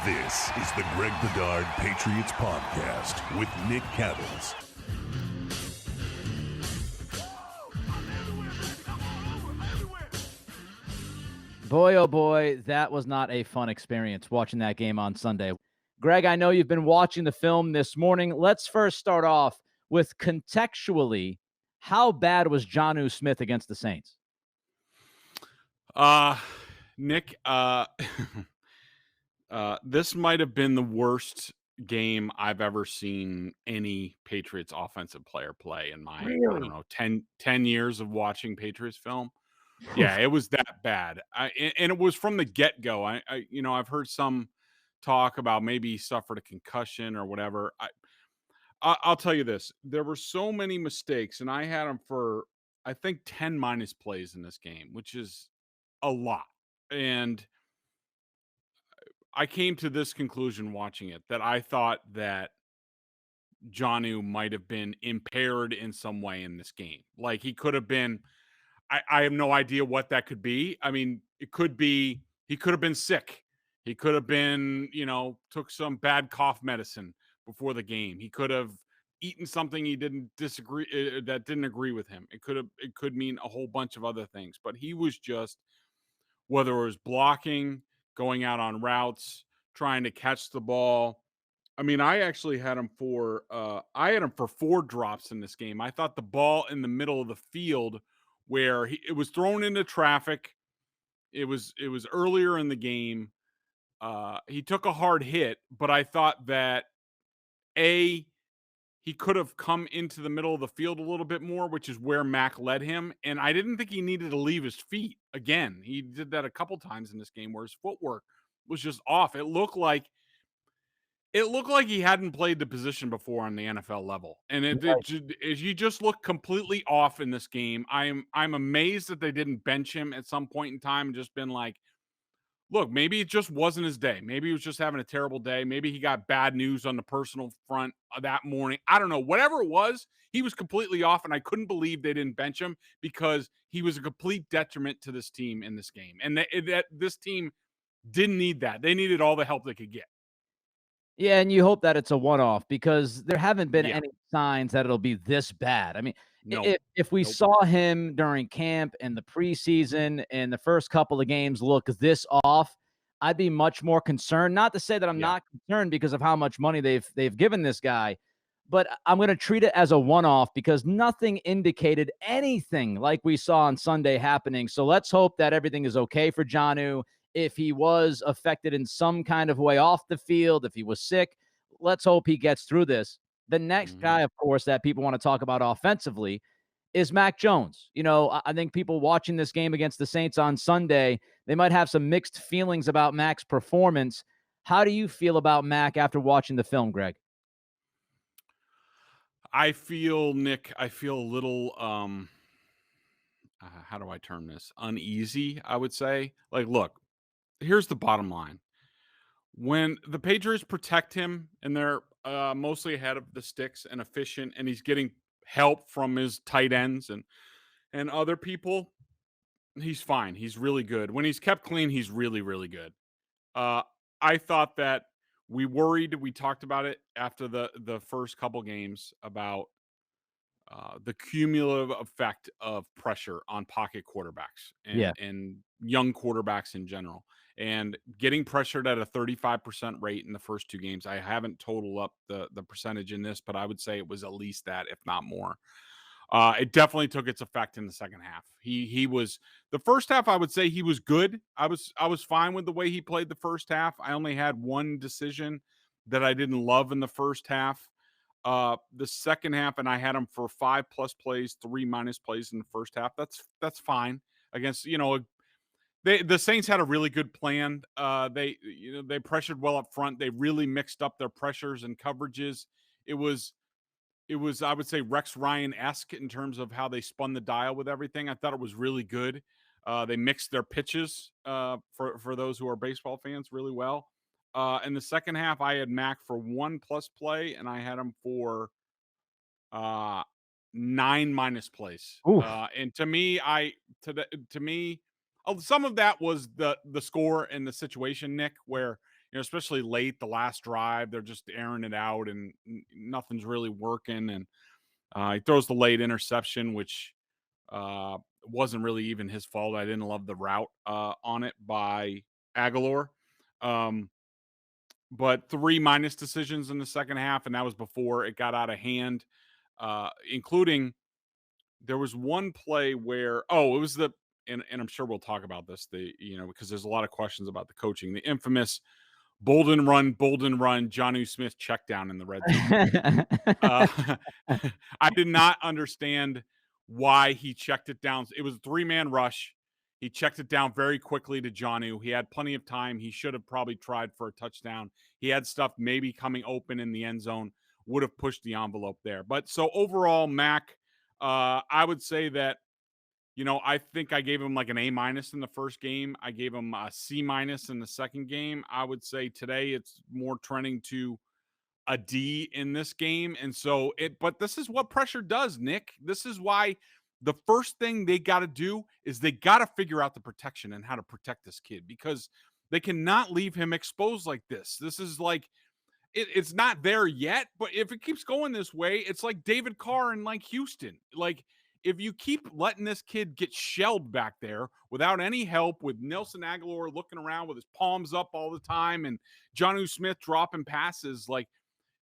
This is the Greg Bedard Patriots Podcast with Nick Cavins. Boy, oh boy, that was not a fun experience watching that game on Sunday. Greg, I know you've been watching the film this morning. Let's first start off with contextually, how bad was Jonnu Smith against the Saints? Nick, this might have been the worst game I've ever seen any Patriots offensive player play in my, I don't know, 10 years of watching Patriots film. Yeah, it was that bad. And it was from the get-go. I've heard some talk about maybe he suffered a concussion or whatever. I'll tell you this. There were so many mistakes, and I had him for, I think, 10 minus plays in this game, which is a lot. And I came to this conclusion watching it, that I thought that Jonnu might have been impaired in some way in this game. Like, he could have been, I have no idea what that could be. I mean, it could be, he could have been sick. He could have been, took some bad cough medicine before the game. He could have eaten something he didn't disagree, that didn't agree with him. It could mean a whole bunch of other things, but he was just, whether it was blocking, going out on routes, trying to catch the ball. I mean, I actually had him for 4 drops in this game. I thought the ball in the middle of the field where it was thrown into traffic. It was earlier in the game. He took a hard hit, but I thought that he could have come into the middle of the field a little bit more, which is where Mac led him. And I didn't think he needed to leave his feet. Again, he did that a couple times in this game where his footwork was just off. It looked like he hadn't played the position before on the NFL level. And he just looked completely off in this game. I'm amazed that they didn't bench him at some point in time and just been like, look, maybe it just wasn't his day. Maybe he was just having a terrible day. Maybe he got bad news on the personal front that morning. I don't know. Whatever it was, he was completely off, and I couldn't believe they didn't bench him because he was a complete detriment to this team in this game. And that this team didn't need that. They needed all the help they could get. Yeah, and you hope that it's a one-off because there haven't been any signs that it'll be this bad. I mean, if we saw him during camp and the preseason and the first couple of games look this off, I'd be much more concerned. Not to say that I'm not concerned because of how much money they've given this guy, but I'm going to treat it as a one-off because nothing indicated anything like we saw on Sunday happening. So let's hope that everything is okay for Jonnu. If he was affected in some kind of way off the field, if he was sick, let's hope he gets through this. The next guy, of course, that people want to talk about offensively is Mac Jones. I think people watching this game against the Saints on Sunday, they might have some mixed feelings about Mac's performance. How do you feel about Mac after watching the film, Greg? Nick, I feel a little, how do I term this? Uneasy, I would say. Like, look, here's the bottom line. When the Patriots protect him and they're mostly ahead of the sticks and efficient, and he's getting help from his tight ends and other people, he's fine. He's really good. When he's kept clean, he's really, really good. I thought that we talked about it after the first couple games about the cumulative effect of pressure on pocket quarterbacks and young quarterbacks in general, and getting pressured at a 35% rate in the first 2 games. I haven't totaled up the percentage in this, but I would say it was at least that, if not more. It definitely took its effect in the second half. He was, the first half, I would say he was good. I was fine with the way he played the first half. I only had one decision that I didn't love in the first half. The second half, and I had him for 5+ plays, 3 minus plays in the first half. That's fine against, the Saints had a really good plan. They pressured well up front. They really mixed up their pressures and coverages. It was, I would say, Rex Ryan-esque in terms of how they spun the dial with everything. I thought it was really good. They mixed their pitches, for those who are baseball fans, really well. In the second half, I had Mac for 1+ play, and I had him for 9 minus plays. And to me, some of that was the score and the situation, Nick, where especially late the last drive, they're just airing it out and nothing's really working. And he throws the late interception, which wasn't really even his fault. I didn't love the route on it by Aguilar. But 3 minus decisions in the second half, and that was before it got out of hand, including there was one play where, it was and I'm sure we'll talk about this, because there's a lot of questions about the coaching, the infamous Bolden run, Jonnu Smith check down in the red zone. I did not understand why he checked it down. It was a 3-man rush. He checked it down very quickly to Jonnu. He had plenty of time. He should have probably tried for a touchdown. He had stuff maybe coming open in the end zone, would have pushed the envelope there. But so overall, Mac, I would say that, I think I gave him like an A- in the first game. I gave him a C- in the second game. I would say today it's more trending to a D in this game. And so but this is what pressure does, Nick. This is why the first thing they got to do is they got to figure out the protection and how to protect this kid, because they cannot leave him exposed like this. This is like, it's not there yet, but if it keeps going this way, it's like David Carr and like Houston. Like, if you keep letting this kid get shelled back there without any help, with Nelson Aguilar looking around with his palms up all the time and Jonnu Smith dropping passes, like,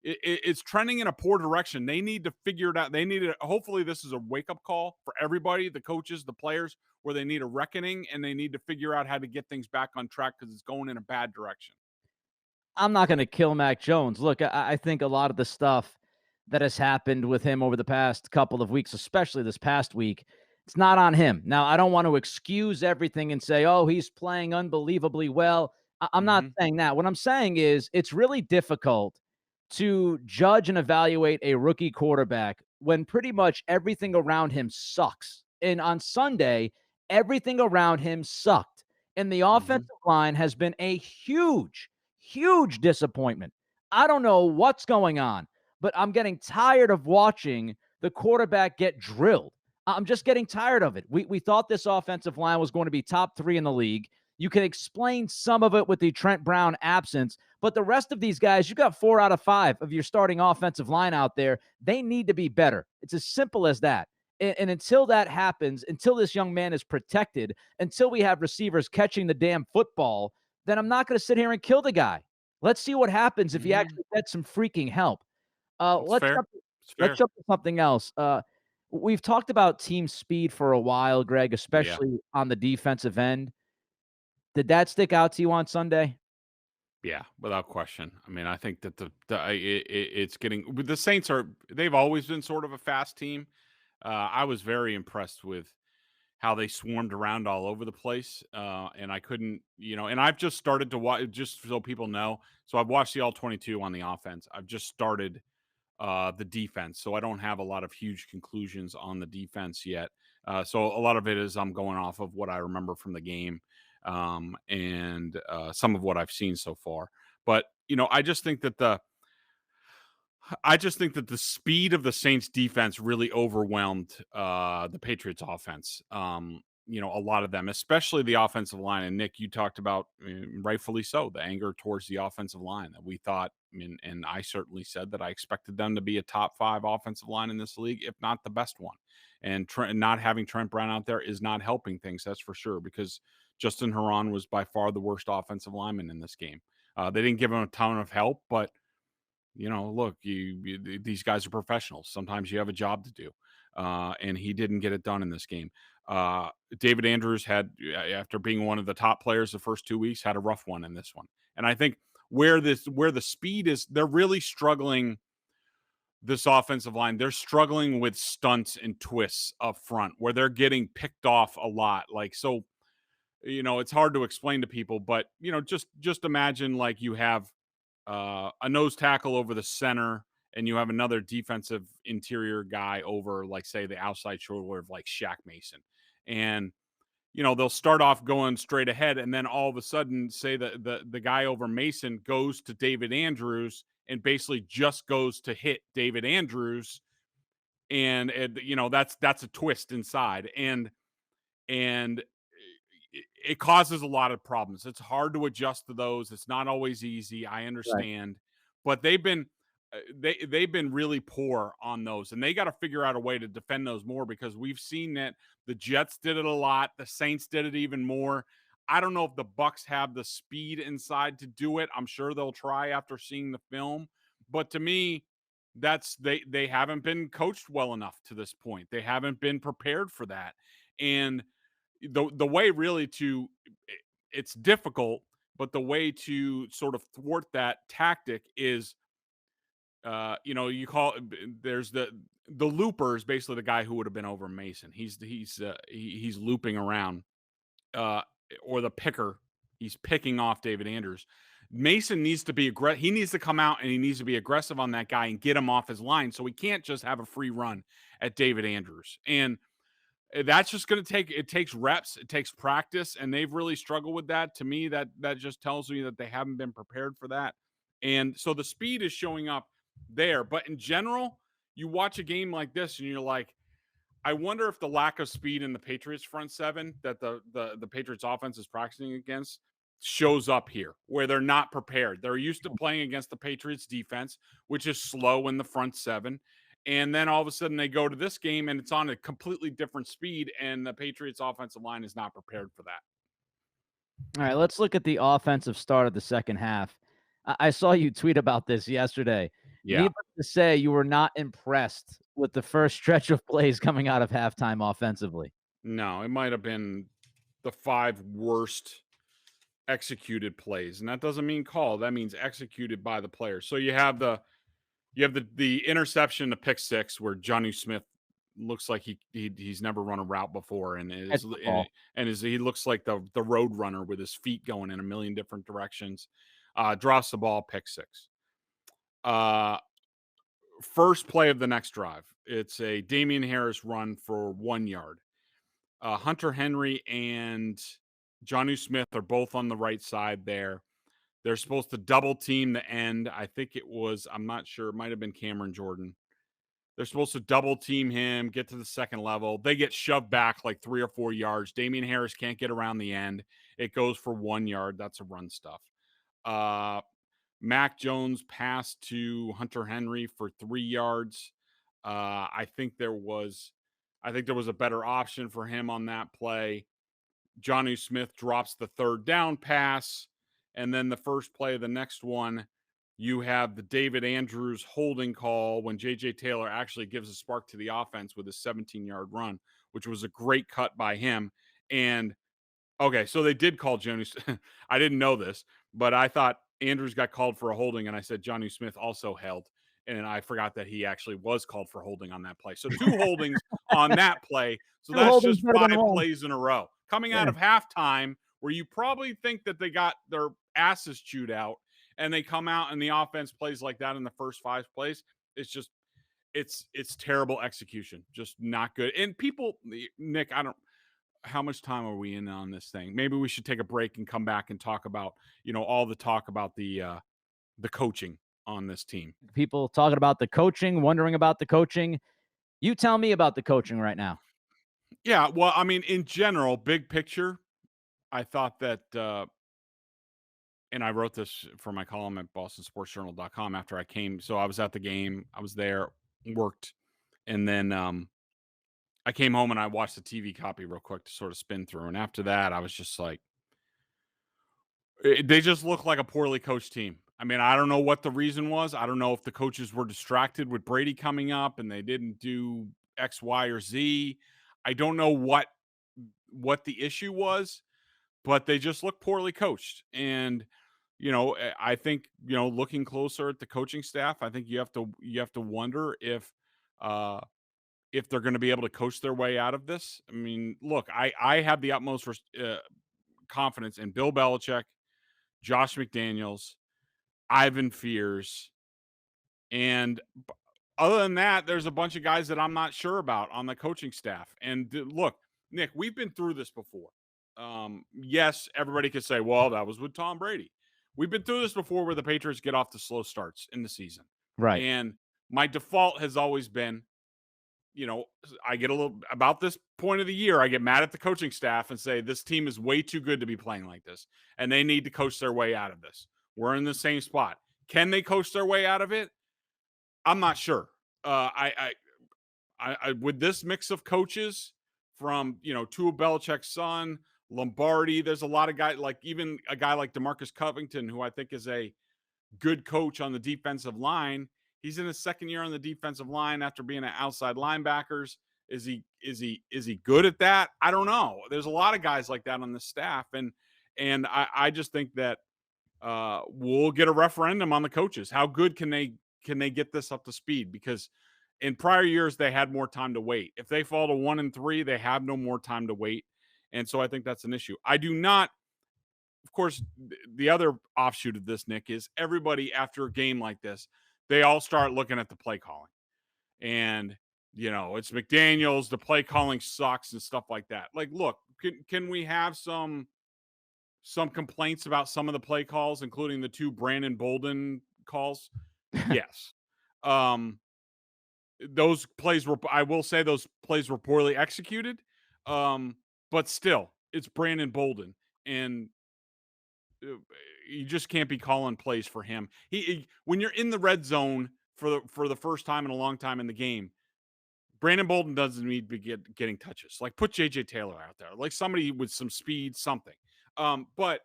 it's trending in a poor direction. They need to figure it out. Hopefully this is a wake-up call for everybody, the coaches, the players, where they need a reckoning and they need to figure out how to get things back on track, because it's going in a bad direction. I'm not going to kill Mac Jones. Look, I think a lot of the stuff that has happened with him over the past couple of weeks, especially this past week, it's not on him. Now, I don't want to excuse everything and say, oh, he's playing unbelievably well. I'm not saying that. What I'm saying is it's really difficult to judge and evaluate a rookie quarterback when pretty much everything around him sucks. And on Sunday, everything around him sucked. And the offensive line has been a huge disappointment. I don't know what's going on, but I'm getting tired of watching the quarterback get drilled. I'm just getting tired of it. We thought this offensive line was going to be top 3 in the league. You can explain some of it with the Trent Brown absence, but the rest of these guys, you got 4 out of 5 of your starting offensive line out there. They need to be better. It's as simple as that. And until that happens, until this young man is protected, until we have receivers catching the damn football, then I'm not going to sit here and kill the guy. Let's see what happens if he actually gets some freaking help. Let's jump to something else. We've talked about team speed for a while, Greg, especially on the defensive end. Did that stick out to you on Sunday? Yeah, without question. I mean, I think that it's getting, the Saints they've always been sort of a fast team. I was very impressed with how they swarmed around all over the place. And I couldn't, and I've just started to watch, just so people know. So I've watched the all 22 on the offense. I've just started the defense. So I don't have a lot of huge conclusions on the defense yet. So a lot of it is I'm going off of what I remember from the game, and some of what I've seen so far. But, I just think that the speed of the Saints defense really overwhelmed the Patriots offense. A lot of them, especially the offensive line. And Nick, you talked about, rightfully so, the anger towards the offensive line that we thought, and I certainly said that I expected them to be a top 5 offensive line in this league, if not the best one. And not having Trent Brown out there is not helping things, that's for sure, because Justin Herron was by far the worst offensive lineman in this game. They didn't give him a ton of help, but look, these guys are professionals. Sometimes you have a job to do, and he didn't get it done in this game. David Andrews had, after being one of the top players the first 2 weeks, had a rough one in this one. And I think where the speed is, they're really struggling. This offensive line, they're struggling with stunts and twists up front, where they're getting picked off a lot. Like, so, it's hard to explain to people, but just imagine like you have a nose tackle over the center, and you have another defensive interior guy over, like, say, the outside shoulder of like Shaq Mason. And, they'll start off going straight ahead, and then all of a sudden, say the guy over Mason goes to David Andrews and basically just goes to hit David Andrews. And that's a twist inside. And it causes a lot of problems. It's hard to adjust to those. It's not always easy. I understand, but they've been really poor on those, and they got to figure out a way to defend those more, because we've seen that the Jets did it a lot. The Saints did it even more. I don't know if the Bucs have the speed inside to do it. I'm sure they'll try after seeing the film, but to me, that's they haven't been coached well enough to this point. They haven't been prepared for that, and the way really to it's difficult, but the way to sort of thwart that tactic is you call there's the looper is basically the guy who would have been over Mason. He's looping around, or the picker. He's picking off David Andrews. Mason needs to be aggressive. He needs to come out and he needs to be aggressive on that guy and get him off his line. So we can't just have a free run at David Andrews. And that's just going to it takes reps, it takes practice, and they've really struggled with that. To me, that just tells me that they haven't been prepared for that. And so the speed is showing up there. But in general, you watch a game like this and you're like, I wonder if the lack of speed in the Patriots front seven that the Patriots offense is practicing against shows up here, where they're not prepared. They're used to playing against the Patriots defense, which is slow in the front seven. And then all of a sudden they go to this game and it's on a completely different speed, and the Patriots offensive line is not prepared for that. All right, let's look at the offensive start of the second half. I saw you tweet about this yesterday. Yeah. Needless to say, you were not impressed with the first stretch of plays coming out of halftime offensively. No, it might have been the 5 worst executed plays. And that doesn't mean called. That means executed by the players. So you have the interception, the pick six, where Jonnu Smith looks like he's never run a route before, and he looks like the road runner with his feet going in a million different directions. Drops the ball, pick six. First play of the next drive, it's a Damian Harris run for 1 yard. Hunter Henry and Jonnu Smith are both on the right side there. They're supposed to double team the end. I think it was, I'm not sure, it might have been Cameron Jordan. They're supposed to double team him, get to the second level. They get shoved back like 3 or 4 yards. Damian Harris can't get around the end. It goes for 1 yard. That's a run stuff. Mac Jones passed to Hunter Henry for 3 yards. I think there was a better option for him on that play. Jonnu Smith drops the third down pass. And then the first play of the next one, you have the David Andrews holding call when J.J. Taylor actually gives a spark to the offense with a 17-yard run, which was a great cut by him. And, okay, so they did call Jonnu. I didn't know this, but I thought Andrews got called for a holding, and I said Jonnu Smith also held. And I forgot that he actually was called for holding on that play. So 2 holdings on that play. So that's just 5 plays in a row. Coming out of halftime, where you probably think that they got their asses chewed out, and they come out and the offense plays like that in the first 5 plays. It's just, it's terrible execution. Just not good. And people, Nick, how much time are we in on this thing? Maybe we should take a break and come back and talk about, all the talk about the coaching on this team. People talking about the coaching, wondering about the coaching. You tell me about the coaching right now. Yeah, well, I mean, in general, big picture, I thought that, and I wrote this for my column at bostonsportsjournal.com after I came. So I was at the game. I was there, worked, and then I came home and I watched the TV copy real quick to sort of spin through. And after that, I was just like, they just look like a poorly coached team. I mean, I don't know what the reason was. I don't know if the coaches were distracted with Brady coming up and they didn't do X, Y, or Z. I don't know what the issue was, but they just look poorly coached. And, I think, looking closer at the coaching staff, I think you have to wonder if they're going to be able to coach their way out of this. I mean, look, I have the utmost confidence in Bill Belichick, Josh McDaniels, Ivan Fears, and other than that, there's a bunch of guys that I'm not sure about on the coaching staff. And look, Nick, we've been through this before. Yes, everybody could say, well, that was with Tom Brady. We've been through this before where the Patriots get off to slow starts in the season. Right. And my default has always been, I get a little about this point of the year. I get mad at the coaching staff and say, this team is way too good to be playing like this. And they need to coach their way out of this. We're in the same spot. Can they coach their way out of it? I'm not sure. I with this mix of coaches from, Tua Belichick's son, Lombardi, there's a lot of guys, like even a guy like DeMarcus Covington, who I think is a good coach on the defensive line. He's in his second year on the defensive line after being an outside linebackers. Is he good at that? I don't know. There's a lot of guys like that on the staff, and I just think that we'll get a referendum on the coaches. How good can they get this up to speed? Because in prior years they had more time to wait. If they fall to 1-3, they have no more time to wait, and so I think that's an issue. I do not. Of course, the other offshoot of this, Nick, is everybody after a game like this, they all start looking at the play calling. And, it's McDaniels, the play calling sucks and stuff like that. Like, look, can we have some complaints about some of the play calls, including the 2 Brandon Bolden calls? Yes. Those plays were, I will say those plays were poorly executed. But still, it's Brandon Bolden. And you just can't be calling plays for him. He when you're in the red zone for the first time in a long time in the game, Brandon Bolden doesn't need to be getting touches. Like, put JJ Taylor out there, like somebody with some speed, something. But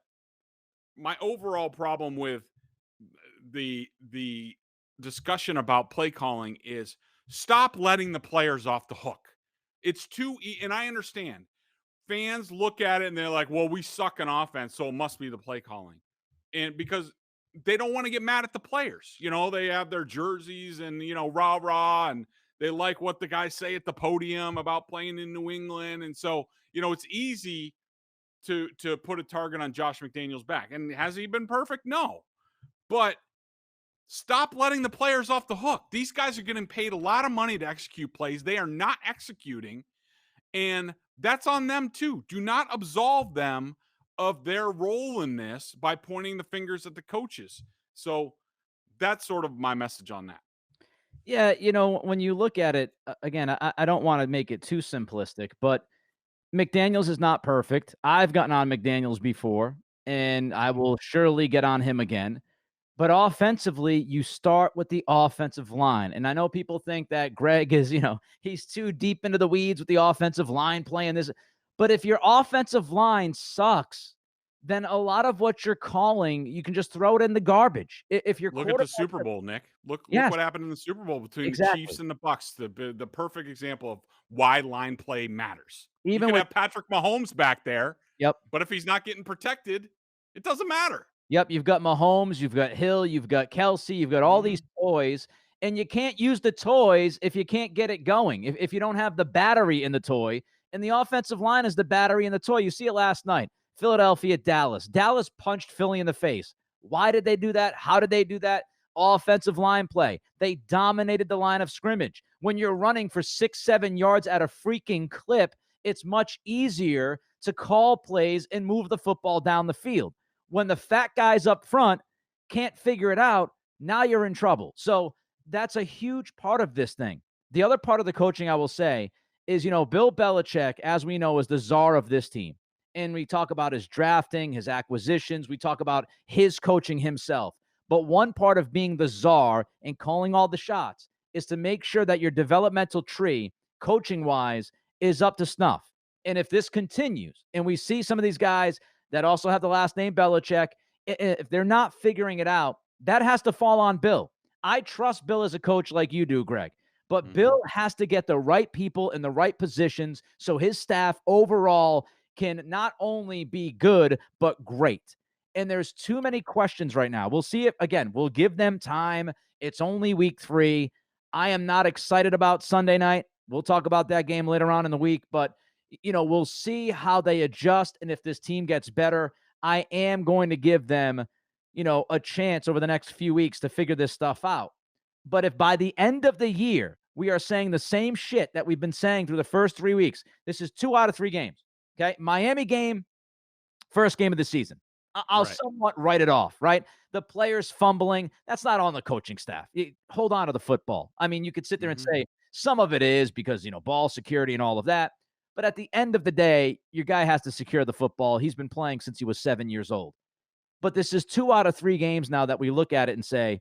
my overall problem with the discussion about play calling is stop letting the players off the hook. It's too and I understand. Fans look at it and they're like, well, we suck in offense, so it must be the play calling. And because they don't want to get mad at the players. They have their jerseys and, rah-rah, and they like what the guys say at the podium about playing in New England. And so, it's easy to put a target on Josh McDaniels' back. And has he been perfect? No. But stop letting the players off the hook. These guys are getting paid a lot of money to execute plays. They are not executing. And that's on them too. Do not absolve them of their role in this by pointing the fingers at the coaches. So that's sort of my message on that. Yeah, when you look at it, again, I don't want to make it too simplistic, but McDaniels is not perfect. I've gotten on McDaniels before, and I will surely get on him again. But offensively, you start with the offensive line. And I know people think that Greg is, he's too deep into the weeds with the offensive line playing this. But if your offensive line sucks, then a lot of what you're calling, you can just throw it in the garbage. If you're look at the Super Bowl, Nick. Look what happened in the Super Bowl between the Chiefs and the Bucs. The perfect example of why line play matters. Even you can have Patrick Mahomes back there. Yep. But if he's not getting protected, it doesn't matter. Yep, you've got Mahomes, you've got Hill, you've got Kelsey, you've got all these toys, and you can't use the toys if you can't get it going. If you don't have the battery in the toy, and the offensive line is the battery in the toy. You see it last night. Philadelphia, Dallas. Dallas punched Philly in the face. Why did they do that? How did they do that? Offensive line play. They dominated the line of scrimmage. When you're running for 6-7 yards at a freaking clip, it's much easier to call plays and move the football down the field. When the fat guys up front can't figure it out, now you're in trouble. So that's a huge part of this thing. The other part of the coaching, I will say, is, Bill Belichick, as we know, is the czar of this team. And we talk about his drafting, his acquisitions. We talk about his coaching himself. But one part of being the czar and calling all the shots is to make sure that your developmental tree, coaching-wise, is up to snuff. And if this continues, and we see some of these guys that also have the last name Belichick, if they're not figuring it out, that has to fall on Bill. I trust Bill as a coach like you do, Greg. But Bill has to get the right people in the right positions so his staff overall can not only be good, but great. And there's too many questions right now. We'll see if, again, we'll give them time. It's only week 3. I am not excited about Sunday night. We'll talk about that game later on in the week, but we'll see how they adjust. And if this team gets better, I am going to give them, a chance over the next few weeks to figure this stuff out. But if by the end of the year, we are saying the same shit that we've been saying through the first 3 weeks, this is 2 out of 3 games. Okay. Miami game, first game of the season. I'll somewhat write it off, right? The players fumbling, that's not on the coaching staff. Hold on to the football. I mean, you could sit there and say Some of it is because, ball security and all of that. But at the end of the day, your guy has to secure the football. He's been playing since he was 7 years old. But this is 2 out of 3 games now that we look at it and say,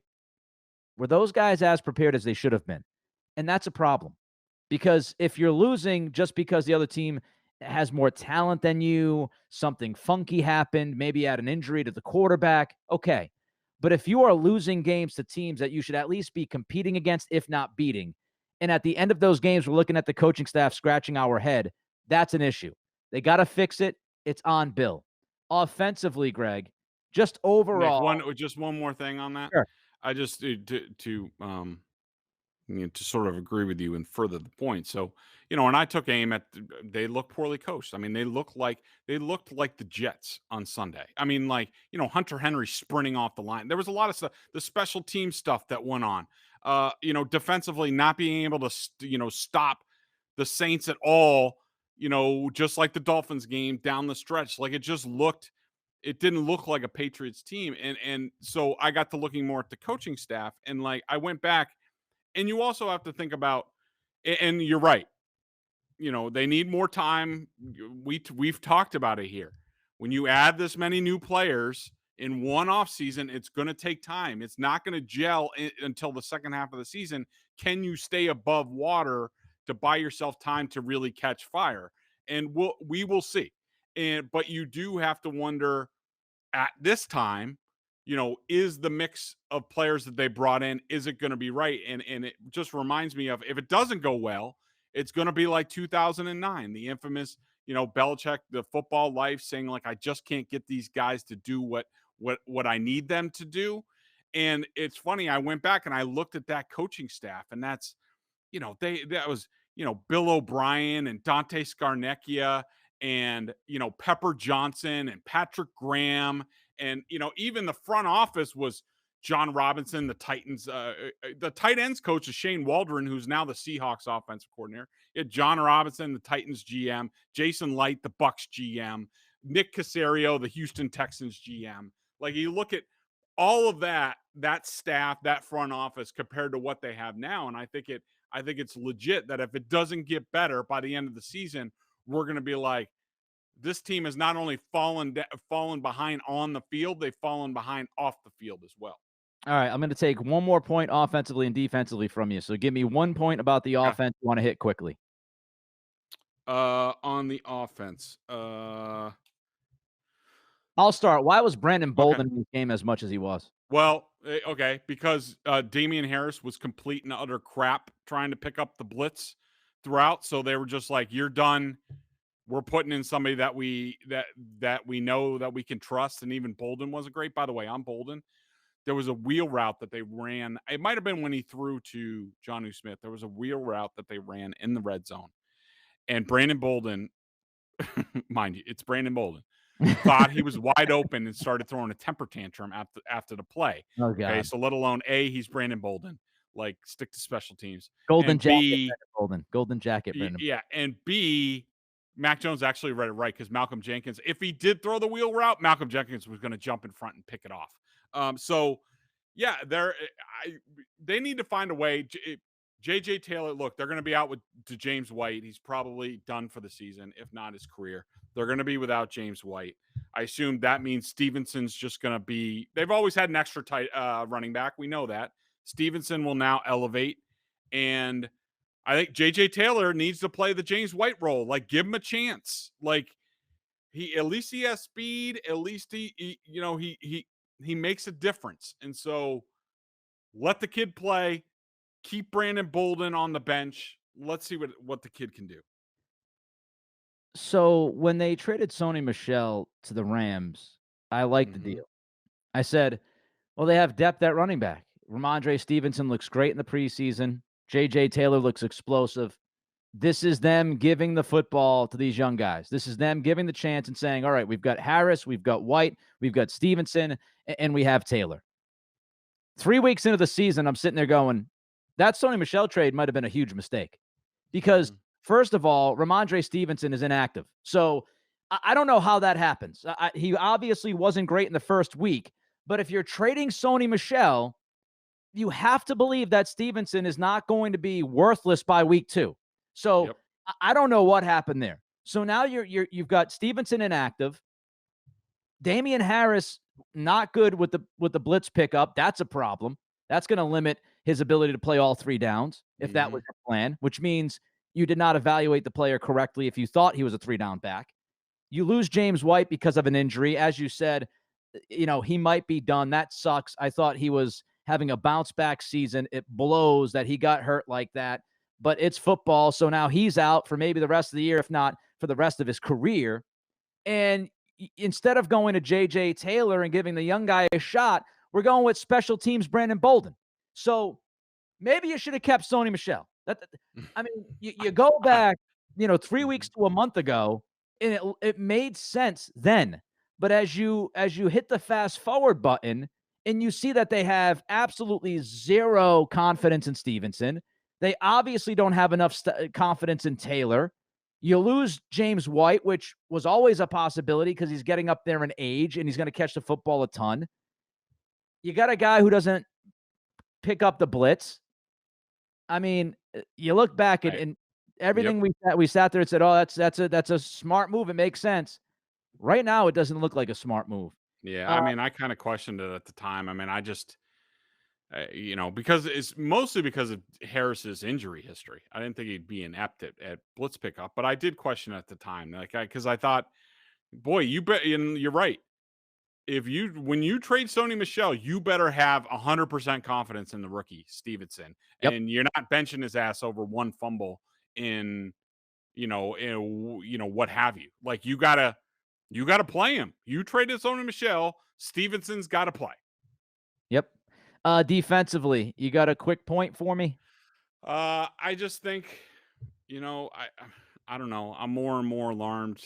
were those guys as prepared as they should have been? And that's a problem. Because if you're losing just because the other team has more talent than you, something funky happened, maybe you had an injury to the quarterback, okay. But if you are losing games to teams that you should at least be competing against, if not beating, and at the end of those games, we're looking at the coaching staff scratching our head, that's an issue. They got to fix it. It's on Bill. Offensively, Greg, just overall. Nick, just one more thing on that. Sure. I just to sort of agree with you and further the point. So, and I took aim at they look poorly coached. I mean, they looked like the Jets on Sunday. I mean, Hunter Henry sprinting off the line. There was a lot of stuff, the special team stuff that went on. Defensively not being able to stop the Saints at all, just like the Dolphins game down the stretch. Like it didn't look like a Patriots team. And so I got to looking more at the coaching staff, and I went back. And you also have to think about, and you're right, they need more time. We've talked about it here. When you add this many new players in one off season, it's going to take time. It's not going to gel until the second half of the season. Can you stay above water to buy yourself time to really catch fire? And we will see. But you do have to wonder at this time, is the mix of players that they brought in, is it going to be right? And it just reminds me of, if it doesn't go well, it's going to be like 2009, the infamous, Belichick, the football life, saying I just can't get these guys to do what I need them to do. And it's funny, I went back and I looked at that coaching staff, and that's, that was, Bill O'Brien and Dante Scarnecchia and, Pepper Johnson and Patrick Graham. And, even the front office was John Robinson, the Titans. The tight ends coach is Shane Waldron, who's now the Seahawks offensive coordinator. You had John Robinson, the Titans GM, Jason Light, the Bucks GM, Nick Caserio, the Houston Texans GM. You look at all of that staff, that front office compared to what they have now. And I think it's legit that if it doesn't get better by the end of the season, we're going to be like, this team has not only fallen behind on the field, they've fallen behind off the field as well. All right, I'm going to take one more point offensively and defensively from you. So give me 1 point about the offense you want to hit quickly. On the offense. I'll start. Why was Brandon Bolden in the game as much as he was? Well, okay, because Damian Harris was complete and utter crap trying to pick up the blitz throughout. So they were just like, you're done. We're putting in somebody that we know that we can trust. And even Bolden wasn't great. By the way, on Bolden, there was a wheel route that they ran. It might have been when he threw to Jonnu Smith. There was a wheel route that they ran in the red zone. And Brandon Bolden, mind you, it's Brandon Bolden, thought he was wide open and started throwing a temper tantrum after the play. Oh, God. Okay, so let alone A, he's Brandon Bolden. Stick to special teams. Golden jacket, Bolden. Golden jacket, Brandon. Yeah, and B, Mac Jones actually read it right, because Malcolm Jenkins, if he did throw the wheel route, Malcolm Jenkins was going to jump in front and pick it off. So, yeah, they need to find a way. J.J. Taylor, look, they're going to be out to James White. He's probably done for the season, if not his career. They're going to be without James White. I assume that means Stevenson's just going to be – they've always had an extra tight running back. We know that. Stevenson will now elevate, and – I think J.J. Taylor needs to play the James White role. Give him a chance. At least he has speed. At least he makes a difference. And so let the kid play. Keep Brandon Bolden on the bench. Let's see what the kid can do. So when they traded Sony Michel to the Rams, I liked the deal. I said, well, they have depth at running back. Ramondre Stevenson looks great in the preseason. J.J. Taylor looks explosive. This is them giving the football to these young guys. This is them giving the chance and saying, all right, we've got Harris, we've got White, we've got Stevenson, and we have Taylor. 3 weeks into the season, I'm sitting there going, that Sony Michel trade might have been a huge mistake. Because, first of all, Ramondre Stevenson is inactive. So I don't know how that happens. He obviously wasn't great in the first week. But if you're trading Sony Michel, you have to believe that Stevenson is not going to be worthless by week 2. So Yep. I don't know what happened there. So now you've got Stevenson inactive. Damian Harris not good with the blitz pickup. That's a problem. That's going to limit his ability to play all 3 downs if that was your plan, which means you did not evaluate the player correctly if you thought he was a 3-down back. You lose James White because of an injury. As you said, he might be done. That sucks. I thought he was having a bounce back season. It blows that he got hurt like that, but it's football. So now he's out for maybe the rest of the year, if not for the rest of his career. And instead of going to J.J. Taylor and giving the young guy a shot, we're going with special teams Brandon Bolden. So maybe you should have kept Sony Michel. I mean, you go back, 3 weeks to a month ago, and it made sense then. But as you hit the fast forward button and you see that they have absolutely zero confidence in Stevenson, they obviously don't have enough confidence in Taylor. You lose James White, which was always a possibility because he's getting up there in age and he's going to catch the football a ton. You got a guy who doesn't pick up the blitz. I mean, you look back and everything we sat there and said, "Oh, that's a smart move. It makes sense." Right now, it doesn't look like a smart move. Yeah, I mean, I kind of questioned it at the time. I mean, I just, because it's mostly because of Harris's injury history. I didn't think he'd be inept at blitz pickup, but I did question it at the time, because I thought, boy, you bet, and you're right. When you trade Sony Michel, you better have 100% confidence in the rookie Stevenson, and you're not benching his ass over one fumble in what have you. Like you gotta play him. You traded Sony Michel, Stevenson's got to play. Yep. Defensively, you got a quick point for me? I just think, I don't know. I'm more and more alarmed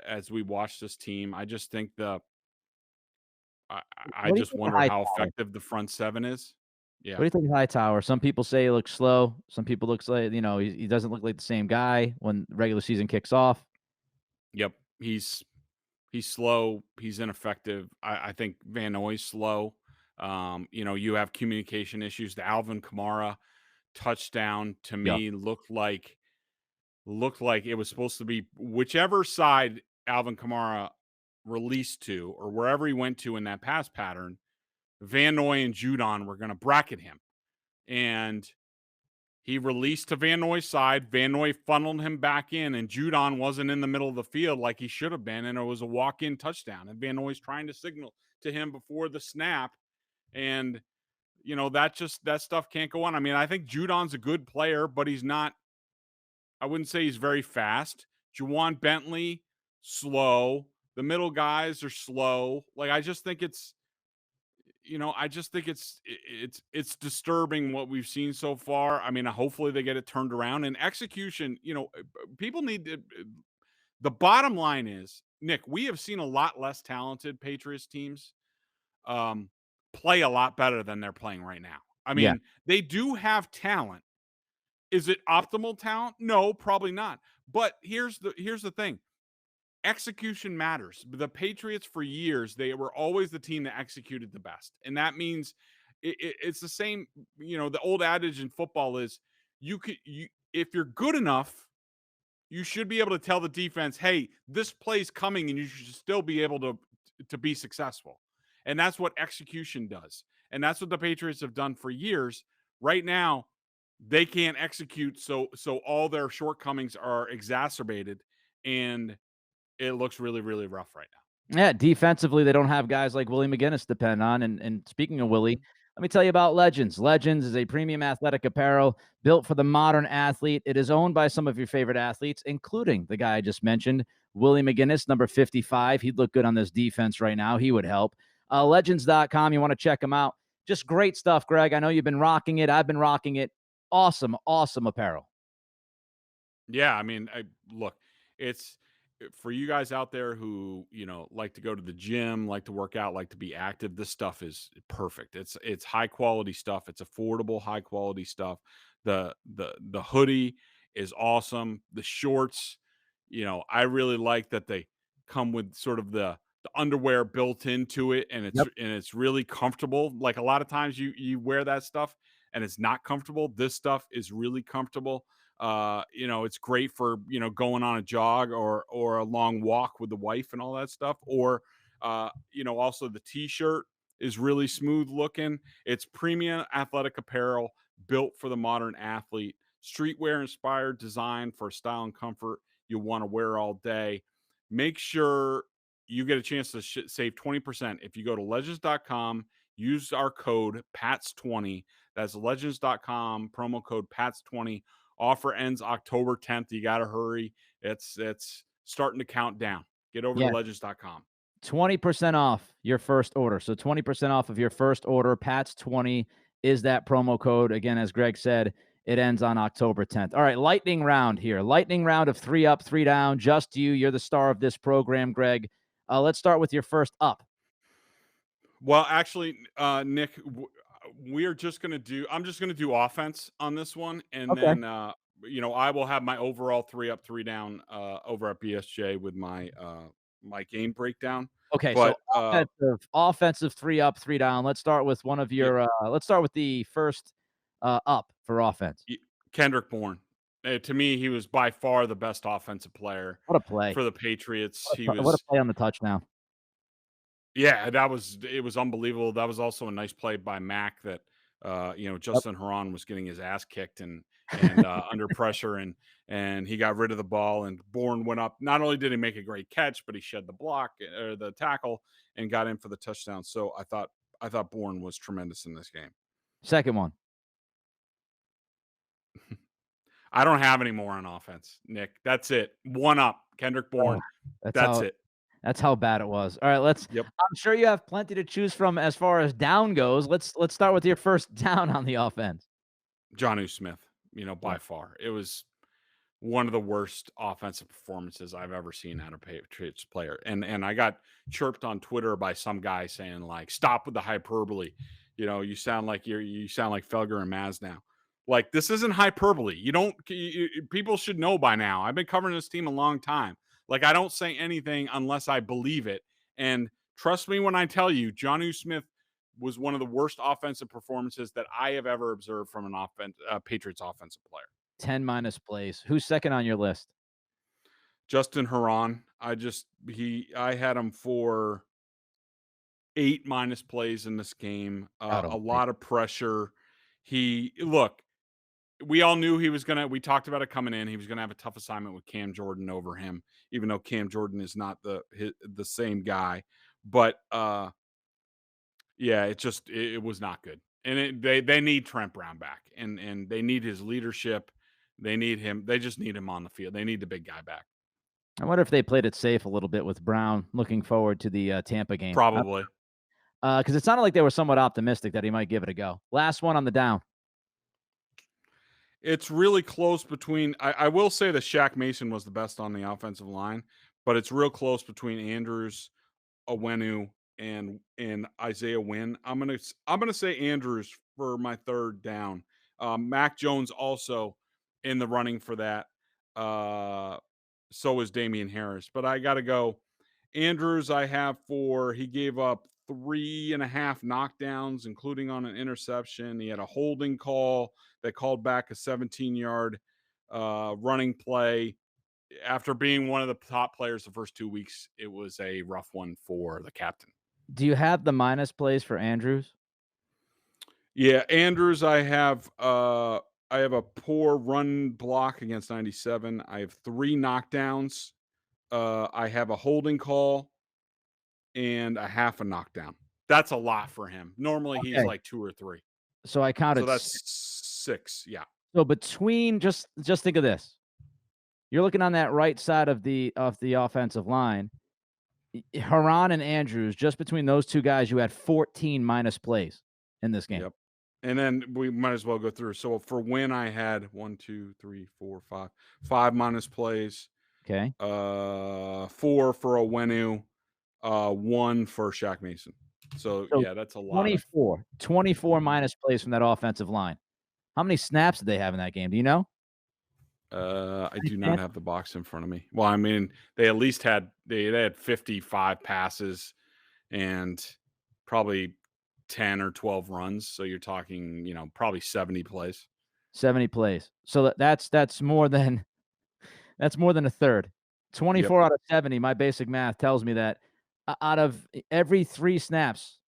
as we watch this team. I just think I just wonder how effective the front seven is. Yeah. What do you think of Hightower? Some people say he looks slow. Some people looks like, he doesn't look like the same guy when the regular season kicks off. Yep. He's slow. He's ineffective. I think Van Noy's slow. You have communication issues. The Alvin Kamara touchdown to me looked like it was supposed to be whichever side Alvin Kamara released to or wherever he went to in that pass pattern, Van Noy and Judon were going to bracket him. And he released to Van Noy's side. Van Noy funneled him back in, and Judon wasn't in the middle of the field like he should have been, and it was a walk-in touchdown. And Van Noy's trying to signal to him before the snap, and that stuff can't go on. I mean, I think Judon's a good player, but he's not. I wouldn't say he's very fast. Juwan Bentley, slow. The middle guys are slow. Like I just think it's disturbing what we've seen so far. I mean, hopefully they get it turned around. And execution, people need to. The bottom line is, Nick, we have seen a lot less talented Patriots teams play a lot better than they're playing right now. I mean, they do have talent. Is it optimal talent? No, probably not. But here's the thing. Execution matters. The Patriots for years, they were always the team that executed the best. And that means it's the same, the old adage in football is if you're good enough, you should be able to tell the defense, hey, this play's coming and you should still be able to be successful. And that's what execution does. And that's what the Patriots have done for years. Right now, they can't execute. So all their shortcomings are exacerbated. And it looks really, really rough right now. Yeah, defensively, they don't have guys like Willie McGinnis to depend on. And speaking of Willie, let me tell you about Legends. Legends is a premium athletic apparel built for the modern athlete. It is owned by some of your favorite athletes, including the guy I just mentioned, Willie McGinnis, number 55. He'd look good on this defense right now. He would help. Legends.com, you want to check them out. Just great stuff, Greg. I know you've been rocking it. I've been rocking it. Awesome, awesome apparel. Yeah, I mean, look, it's for you guys out there who, like to go to the gym, like to work out, like to be active. This stuff is perfect. It's high quality stuff. It's affordable, high quality stuff. The hoodie is awesome. The shorts, I really like that they come with sort of the the underwear built into it, and it's really comfortable. Like a lot of times you wear that stuff and it's not comfortable. This stuff is really comfortable. It's great for going on a jog or a long walk with the wife and all that stuff. Or also the t-shirt is really smooth looking. It's premium athletic apparel built for the modern athlete. Streetwear inspired design for style and comfort you'll want to wear all day. Make sure you get a chance to save 20% if you go to legends.com, use our code PATS20. That's legends.com, promo code PATS20. Offer ends October 10th. You got to hurry. It's starting to count down. Get over to legends.com. 20% off your first order. So 20% off of your first order. PATS20 is that promo code. Again, as Greg said, it ends on October 10th. All right, lightning round here. Lightning round of 3 up, 3 down. Just you. You're the star of this program, Greg. Let's start with your first up. Well, actually, Nick, I'm just going to do offense on this one. And then, I will have my overall 3 up, 3 down over at BSJ with my game breakdown. Okay, but, so offensive 3 up, 3 down. Let's start with one of your let's start with the first up for offense. Kendrick Bourne. To me, he was by far the best offensive player. What a play for the Patriots. What a play on the touchdown. Yeah, it was unbelievable. That was also a nice play by Mac that Justin Herron was getting his ass kicked and under pressure and he got rid of the ball and Bourne went up. Not only did he make a great catch, but he shed the block or the tackle and got in for the touchdown. So I thought Bourne was tremendous in this game. Second one. I don't have any more on offense, Nick. That's it. 1 up. Kendrick Bourne. That's it. That's how bad it was. All right, I'm sure you have plenty to choose from as far as down goes. Let's start with your first down on the offense. Jonnu Smith, by far. It was one of the worst offensive performances I've ever seen out of a Patriots player. And I got chirped on Twitter by some guy saying, like, stop with the hyperbole. You sound like Felger and Maz now. Like, this isn't hyperbole. People should know by now. I've been covering this team a long time. Like, I don't say anything unless I believe it. And trust me when I tell you, Jonnu Smith was one of the worst offensive performances that I have ever observed from an Patriots offensive player. 10 minus plays. Who's second on your list? Justin Herron. I had him for 8 minus plays in this game. A lot of pressure. We all knew we talked about it coming in. He was going to have a tough assignment with Cam Jordan over him, even though Cam Jordan is not the same guy. But it was not good. And they need Trent Brown back and they need his leadership. They need him. They just need him on the field. They need the big guy back. I wonder if they played it safe a little bit with Brown. Looking forward to the Tampa game. Probably. Because it sounded like they were somewhat optimistic that he might give it a go. Last one on the down. It's really close between. I will say that Shaq Mason was the best on the offensive line, but it's real close between Andrews, Onwenu, and Isaiah Wynn. I'm gonna say Andrews for my third down. Mac Jones also in the running for that. So is Damian Harris, but I got to go. Andrews, he gave up 3.5 knockdowns, including on an interception. He had a holding call that called back a 17-yard running play. After being one of the top players the first 2 weeks, it was a rough one for the captain. Do you have the minus plays for Andrews? Yeah, Andrews, I have a poor run block against 97. I have 3 knockdowns. I have a holding call and a half a knockdown. That's a lot for him. Normally he's like 2 or 3. So I counted. So that's 6. Yeah. So between just think of this. You're looking on that right side of the offensive line. Herron and Andrews, just between those two guys, you had 14 minus plays in this game. Yep. And then we might as well go through. So for Win, I had 5 minus plays. Okay. 4 for Onwenu, 1 for Shaq Mason. So yeah, that's a lot. 24 minus plays from that offensive line. How many snaps did they have in that game? Do you know? I do not have the box in front of me. Well, I mean, they at least had they had 55 passes and probably 10 or 12 runs. So you're talking, probably 70 plays. 70 plays. So that's more than a third. 24 Yep. out of 70, my basic math tells me that out of every 3 snaps,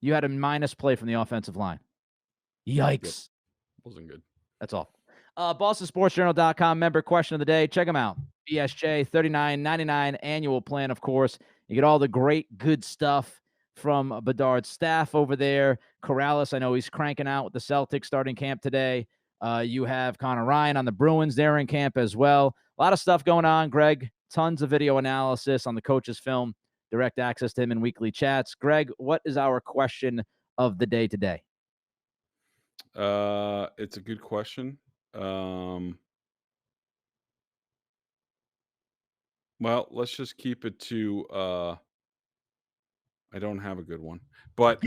you had a minus play from the offensive line. Yikes. Yep. Wasn't good. That's all. BostonSportsJournal.com member question of the day. Check them out. BSJ, $39.99 annual plan, of course. You get all the great, good stuff from Bedard's staff over there. Corrales, I know he's cranking out with the Celtics starting camp today. You have Connor Ryan on the Bruins. They're in camp as well. A lot of stuff going on, Greg. Tons of video analysis on the coach's film. Direct access to him in weekly chats. Greg, what is our question of the day today? It's a good question. Well, let's just keep it to I don't have a good one. But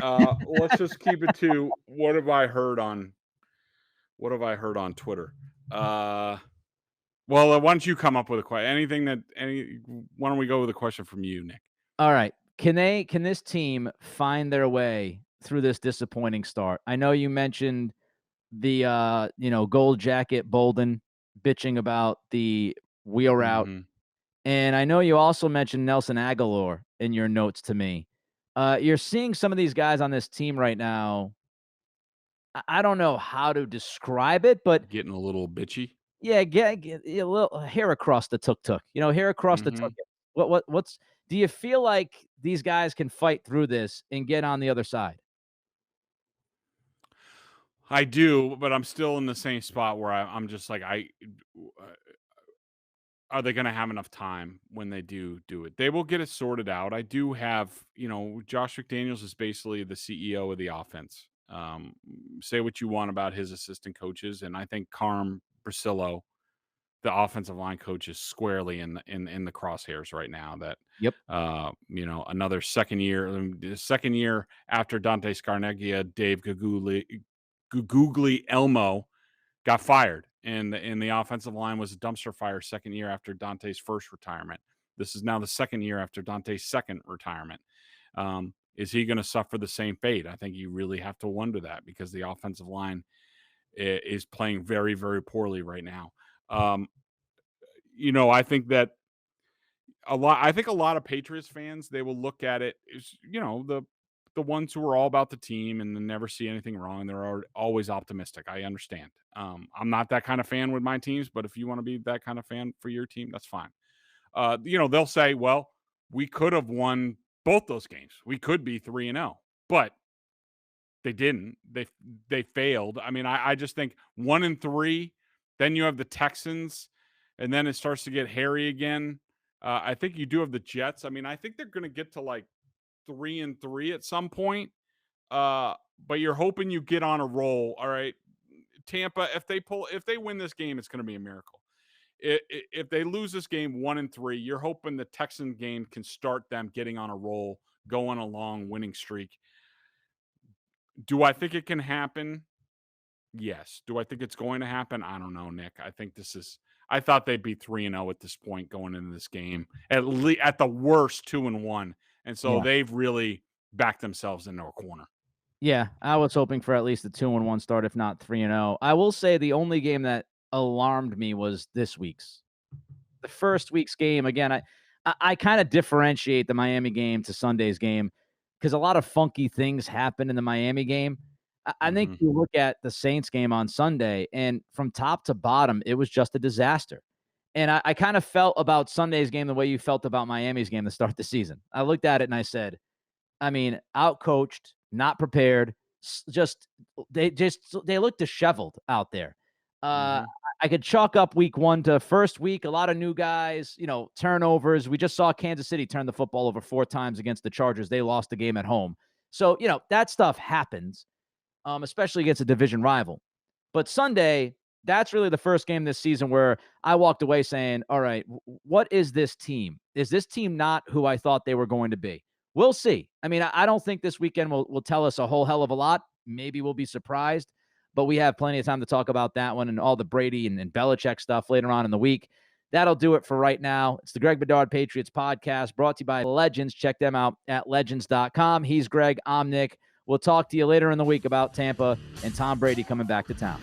let's just keep it to what have I heard on Twitter? Well, why don't you come up with a question? Why don't we go with a question from you, Nick? All right. Can this team find their way through this disappointing start? I know you mentioned the gold jacket Bolden bitching about the wheel route. Mm-hmm. And I know you also mentioned Nelson Aguilar in your notes to me. You're seeing some of these guys on this team right now. I don't know how to describe it, but getting a little bitchy. Yeah, get a little hair across the tuk-tuk. Hair across the tuk. What's do you feel like these guys can fight through this and get on the other side? I do, but I'm still in the same spot where I'm just like, are they going to have enough time when they do it? They will get it sorted out. I do have, Josh McDaniels is basically the CEO of the offense. Say what you want about his assistant coaches, and I think Carm Brasillo, the offensive line coach, is squarely in the crosshairs right now. That Yep. Another second year after Dante Scarnecchia, Dave Guglielmo got fired, and the offensive line was a dumpster fire second year after Dante's first retirement. This is now the second year after Dante's second retirement. Is he going to suffer the same fate? I think you really have to wonder that, because the offensive line is playing very, very poorly right now. I think that a lot of Patriots fans, they will look at it as, the ones who are all about the team and never see anything wrong. They're always optimistic. I understand. I'm not that kind of fan with my teams, but if you want to be that kind of fan for your team, that's fine. They'll say, well, we could have won both those games. We could be 3-0, but they didn't. They failed. I mean, I just think 1-3, then you have the Texans, and then it starts to get hairy again. I think you do have the Jets. I mean, I think they're going to get to like 3-3 at some point. But you're hoping you get on a roll. All right, Tampa, if they win this game, it's going to be a miracle. If they lose this game 1-3, you're hoping the Texan game can start them getting on a roll, going a long winning streak. Do I think it can happen? Yes. Do I think it's going to happen? I don't know, Nick. I thought they'd be 3-0 at this point going into this game. At the worst 2-1. And so they've really backed themselves into a corner. Yeah, I was hoping for at least a 2-1 start, if not 3-0. I will say the only game that alarmed me was this week's. The first week's game, again, I kind of differentiate the Miami game to Sunday's game because a lot of funky things happen in the Miami game. I think you look at the Saints game on Sunday, and from top to bottom, it was just a disaster. And I kind of felt about Sunday's game the way you felt about Miami's game to start the season. I looked at it and I said, outcoached, not prepared. They look disheveled out there. I could chalk up week 1 to first week. A lot of new guys, turnovers. We just saw Kansas City turn the football over 4 times against the Chargers. They lost the game at home. So, that stuff happens, especially against a division rival. But Sunday, that's really the first game this season where I walked away saying, all right, what is this team? Is this team not who I thought they were going to be? We'll see. I mean, I don't think this weekend will tell us a whole hell of a lot. Maybe we'll be surprised. but we have plenty of time to talk about that one and all the Brady and Belichick stuff later on in the week. That'll do it for right now. It's the Greg Bedard Patriots Podcast, brought to you by Legends. Check them out at legends.com. He's Greg. I'm Nick. We'll talk to you later in the week about Tampa and Tom Brady coming back to town.